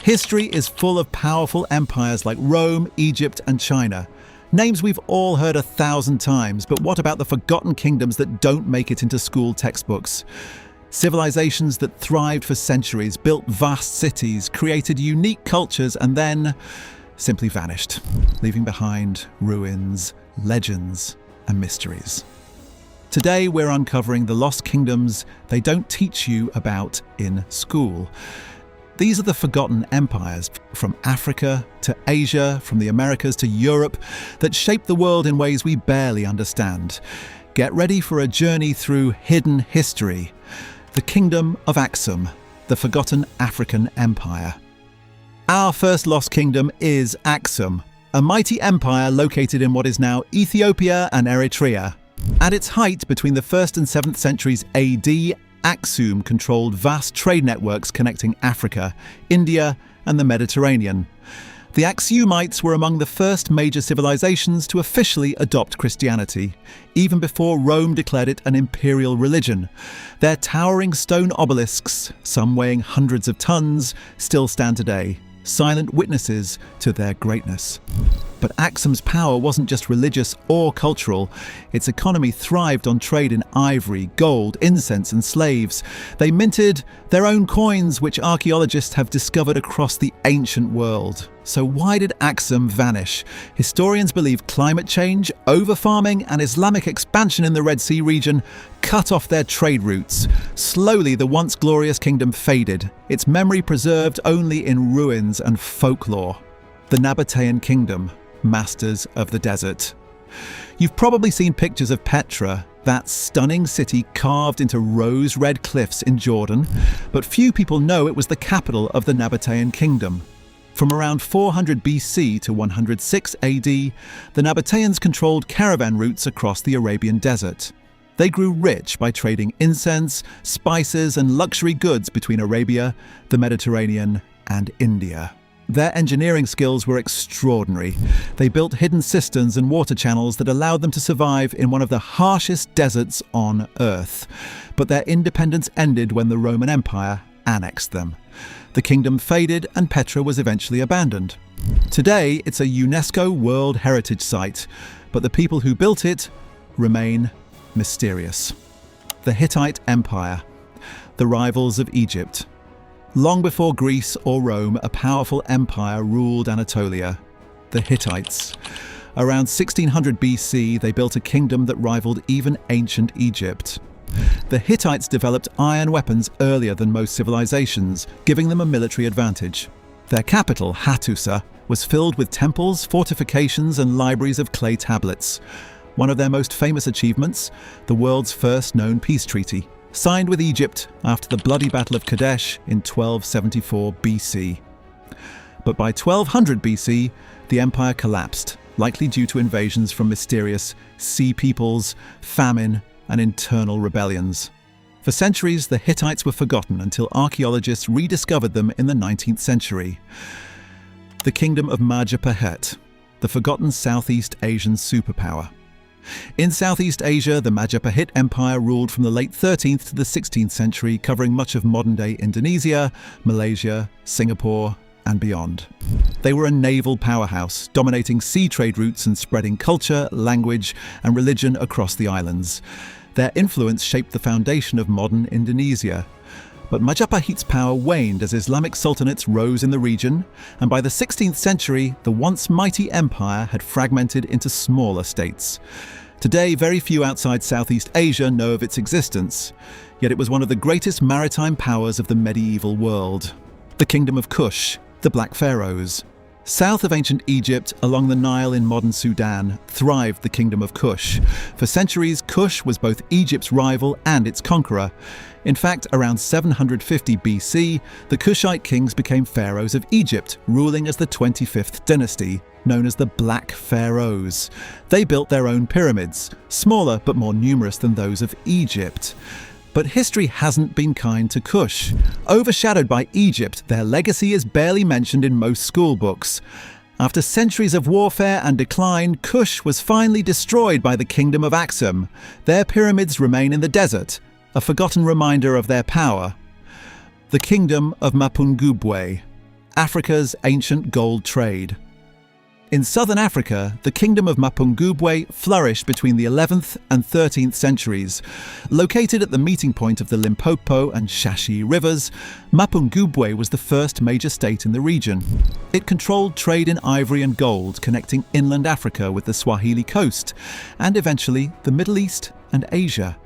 History is full of powerful empires like Rome, Egypt, and China. Names we've all heard 1,000 times, but what about the forgotten kingdoms that don't make it into school textbooks? Civilizations that thrived for centuries, built vast cities, created unique cultures, and then simply vanished, leaving behind ruins, legends, and mysteries. Today we're uncovering the lost kingdoms they don't teach you about in school. These are the forgotten empires, from Africa to Asia, from the Americas to Europe, that shaped the world in ways we barely understand. Get ready for a journey through hidden history. The Kingdom of Aksum, the forgotten African empire. Our first lost kingdom is Aksum, a mighty empire located in what is now Ethiopia and Eritrea. At its height between the 1st and 7th centuries AD, Aksum controlled vast trade networks connecting Africa, India, and the Mediterranean. The Aksumites were among the first major civilizations to officially adopt Christianity, even before Rome declared it an imperial religion. Their towering stone obelisks, some weighing hundreds of tons, still stand today, silent witnesses to their greatness. But Aksum's power wasn't just religious or cultural. Its economy thrived on trade in ivory, gold, incense, and slaves. They minted their own coins, which archaeologists have discovered across the ancient world. So why did Aksum vanish? Historians believe climate change, over-farming, and Islamic expansion in the Red Sea region cut off their trade routes. Slowly, the once glorious kingdom faded, its memory preserved only in ruins and folklore. The Nabatean Kingdom, masters of the desert. You've probably seen pictures of Petra, that stunning city carved into rose-red cliffs in Jordan, but few people know it was the capital of the Nabatean Kingdom. From around 400 BC to 106 AD, the Nabateans controlled caravan routes across the Arabian desert. They grew rich by trading incense, spices, and luxury goods between Arabia, the Mediterranean, and India. Their engineering skills were extraordinary. They built hidden cisterns and water channels that allowed them to survive in one of the harshest deserts on Earth. But their independence ended when the Roman Empire annexed them. The kingdom faded and Petra was eventually abandoned. Today, it's a UNESCO World Heritage Site, but the people who built it remain mysterious. The Hittite Empire, the rivals of Egypt. Long before Greece or Rome, a powerful empire ruled Anatolia, the Hittites. Around 1600 BC, they built a kingdom that rivaled even ancient Egypt. The Hittites developed iron weapons earlier than most civilizations, giving them a military advantage. Their capital, Hattusa, was filled with temples, fortifications, and libraries of clay tablets. One of their most famous achievements, the world's first known peace treaty, signed with Egypt after the bloody Battle of Kadesh in 1274 BC. But by 1200 BC, the empire collapsed, likely due to invasions from mysterious sea peoples, famine, and internal rebellions. For centuries, the Hittites were forgotten until archaeologists rediscovered them in the 19th century. The Kingdom of Majapahit, the forgotten Southeast Asian superpower. In Southeast Asia, the Majapahit Empire ruled from the late 13th to the 16th century, covering much of modern-day Indonesia, Malaysia, Singapore, and beyond. They were a naval powerhouse, dominating sea trade routes and spreading culture, language, and religion across the islands. Their influence shaped the foundation of modern Indonesia. But Majapahit's power waned as Islamic sultanates rose in the region, and by the 16th century, the once mighty empire had fragmented into smaller states. Today, very few outside Southeast Asia know of its existence, yet it was one of the greatest maritime powers of the medieval world. The Kingdom of Kush, the Black Pharaohs. South of ancient Egypt, along the Nile in modern Sudan, thrived the Kingdom of Kush. For centuries, Kush was both Egypt's rival and its conqueror. In fact, around 750 BC, the Kushite kings became pharaohs of Egypt, ruling as the 25th dynasty, known as the Black Pharaohs. They built their own pyramids, smaller but more numerous than those of Egypt. But history hasn't been kind to Kush. Overshadowed by Egypt, their legacy is barely mentioned in most school books. After centuries of warfare and decline, Kush was finally destroyed by the Kingdom of Aksum. Their pyramids remain in the desert, a forgotten reminder of their power. The Kingdom of Mapungubwe. Africa's ancient gold trade. In southern Africa, the kingdom of Mapungubwe flourished between the 11th and 13th centuries. Located at the meeting point of the Limpopo and Shashi rivers, Mapungubwe was the first major state in the region. It controlled trade in ivory and gold, connecting inland Africa with the Swahili coast, and eventually the Middle East and Asia.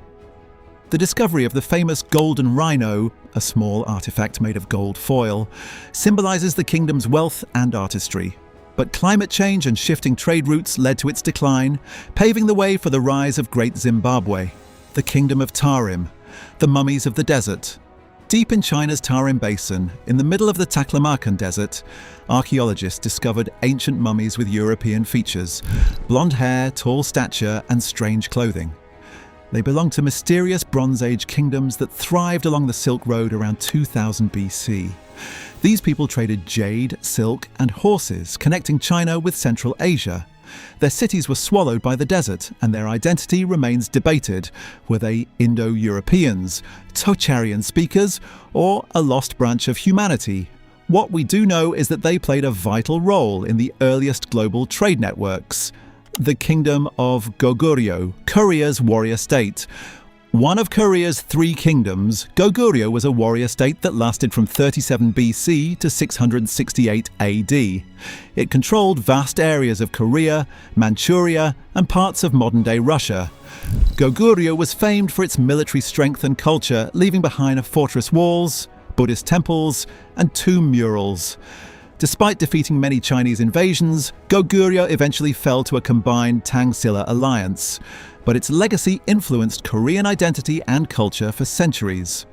The discovery of the famous golden rhino, a small artifact made of gold foil, symbolizes the kingdom's wealth and artistry. But climate change and shifting trade routes led to its decline, paving the way for the rise of Great Zimbabwe, the kingdom of Tarim, the mummies of the desert. Deep in China's Tarim Basin, in the middle of the Taklamakan Desert, archaeologists discovered ancient mummies with European features, blonde hair, tall stature, and strange clothing. They belonged to mysterious Bronze Age kingdoms that thrived along the Silk Road around 2000 BC. These people traded jade, silk, and horses, connecting China with Central Asia. Their cities were swallowed by the desert, and their identity remains debated. Were they Indo-Europeans, Tocharian speakers, or a lost branch of humanity? What we do know is that they played a vital role in the earliest global trade networks. The kingdom of Goguryeo, Korea's warrior state. One of Korea's three kingdoms, Goguryeo was a warrior state that lasted from 37 BC to 668 AD. It controlled vast areas of Korea, Manchuria, and parts of modern-day Russia. Goguryeo was famed for its military strength and culture, leaving behind fortress walls, Buddhist temples, and tomb murals. Despite defeating many Chinese invasions, Goguryeo eventually fell to a combined Tang-Silla alliance, but its legacy influenced Korean identity and culture for centuries.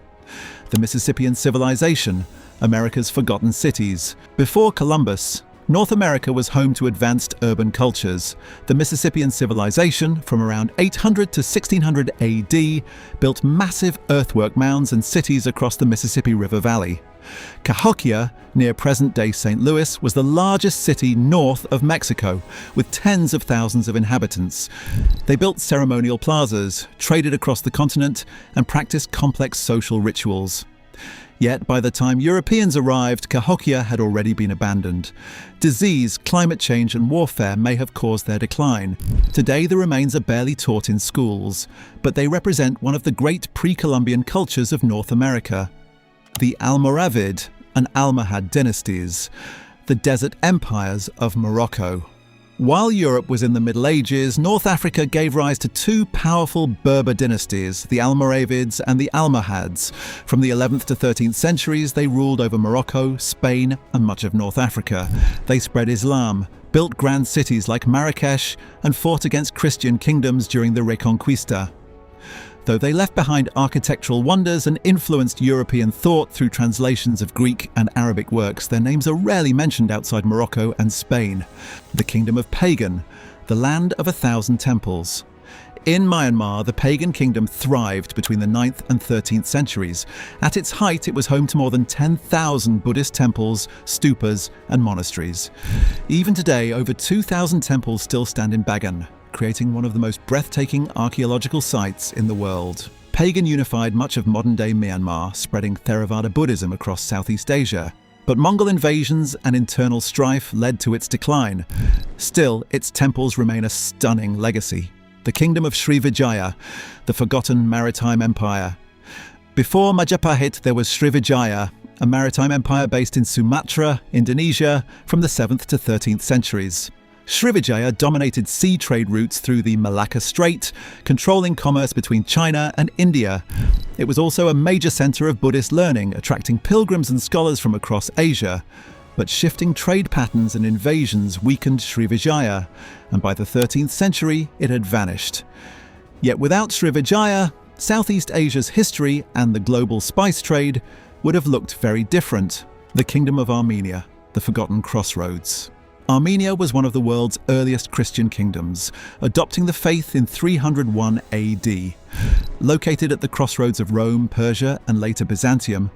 The Mississippian civilization, America's forgotten cities. Before Columbus, North America was home to advanced urban cultures. The Mississippian civilization, from around 800 to 1600 AD, built massive earthwork mounds and cities across the Mississippi River Valley. Cahokia, near present-day St. Louis, was the largest city north of Mexico, with tens of thousands of inhabitants. They built ceremonial plazas, traded across the continent, and practiced complex social rituals. Yet, by the time Europeans arrived, Cahokia had already been abandoned. Disease, climate change, and warfare may have caused their decline. Today, the remains are barely taught in schools, but they represent one of the great pre-Columbian cultures of North America. The Almoravid and Almohad dynasties, the desert empires of Morocco. While Europe was in the Middle Ages, North Africa gave rise to two powerful Berber dynasties, the Almoravids and the Almohads. From the 11th to 13th centuries, they ruled over Morocco, Spain, and much of North Africa. They spread Islam, built grand cities like Marrakesh, and fought against Christian kingdoms during the Reconquista. Though they left behind architectural wonders and influenced European thought through translations of Greek and Arabic works, their names are rarely mentioned outside Morocco and Spain. The Kingdom of Pagan, the land of 1,000 temples. In Myanmar, the pagan kingdom thrived between the 9th and 13th centuries. At its height, it was home to more than 10,000 Buddhist temples, stupas, and monasteries. Even today, over 2,000 temples still stand in Bagan, creating one of the most breathtaking archaeological sites in the world. Pagan unified much of modern-day Myanmar, spreading Theravada Buddhism across Southeast Asia. But Mongol invasions and internal strife led to its decline. Still, its temples remain a stunning legacy. The kingdom of Srivijaya, the forgotten maritime empire. Before Majapahit, there was Srivijaya, a maritime empire based in Sumatra, Indonesia, from the 7th to 13th centuries. Srivijaya dominated sea trade routes through the Malacca Strait, controlling commerce between China and India. It was also a major center of Buddhist learning, attracting pilgrims and scholars from across Asia. But shifting trade patterns and invasions weakened Srivijaya, and by the 13th century it had vanished. Yet without Srivijaya, Southeast Asia's history and the global spice trade would have looked very different. The Kingdom of Armenia, the forgotten crossroads. Armenia was one of the world's earliest Christian kingdoms, adopting the faith in 301 AD. Located at the crossroads of Rome, Persia, and later Byzantium,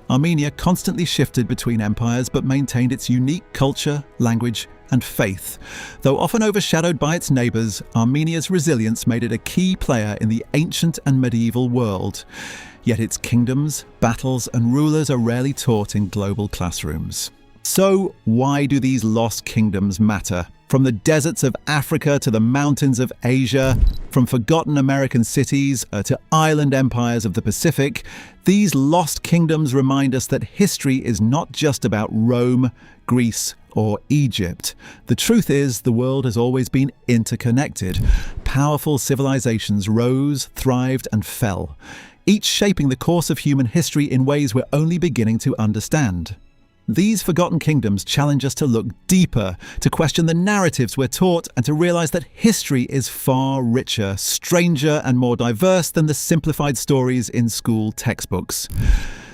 Armenia constantly shifted between empires but maintained its unique culture, language, and faith. Though often overshadowed by its neighbours, Armenia's resilience made it a key player in the ancient and medieval world. Yet its kingdoms, battles, and rulers are rarely taught in global classrooms. So, why do these lost kingdoms matter? From the deserts of Africa to the mountains of Asia, from forgotten American cities to island empires of the Pacific, these lost kingdoms remind us that history is not just about Rome, Greece, or Egypt. The truth is, the world has always been interconnected. Powerful civilizations rose, thrived, and fell, each shaping the course of human history in ways we're only beginning to understand. These forgotten kingdoms challenge us to look deeper, to question the narratives we're taught, and to realize that history is far richer, stranger, and more diverse than the simplified stories in school textbooks.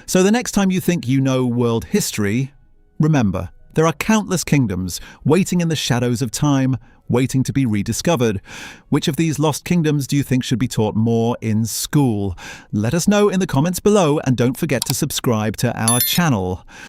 So the next time you think you know world history, remember, there are countless kingdoms waiting in the shadows of time, waiting to be rediscovered. Which of these lost kingdoms do you think should be taught more in school? Let us know in the comments below, and don't forget to subscribe to our channel.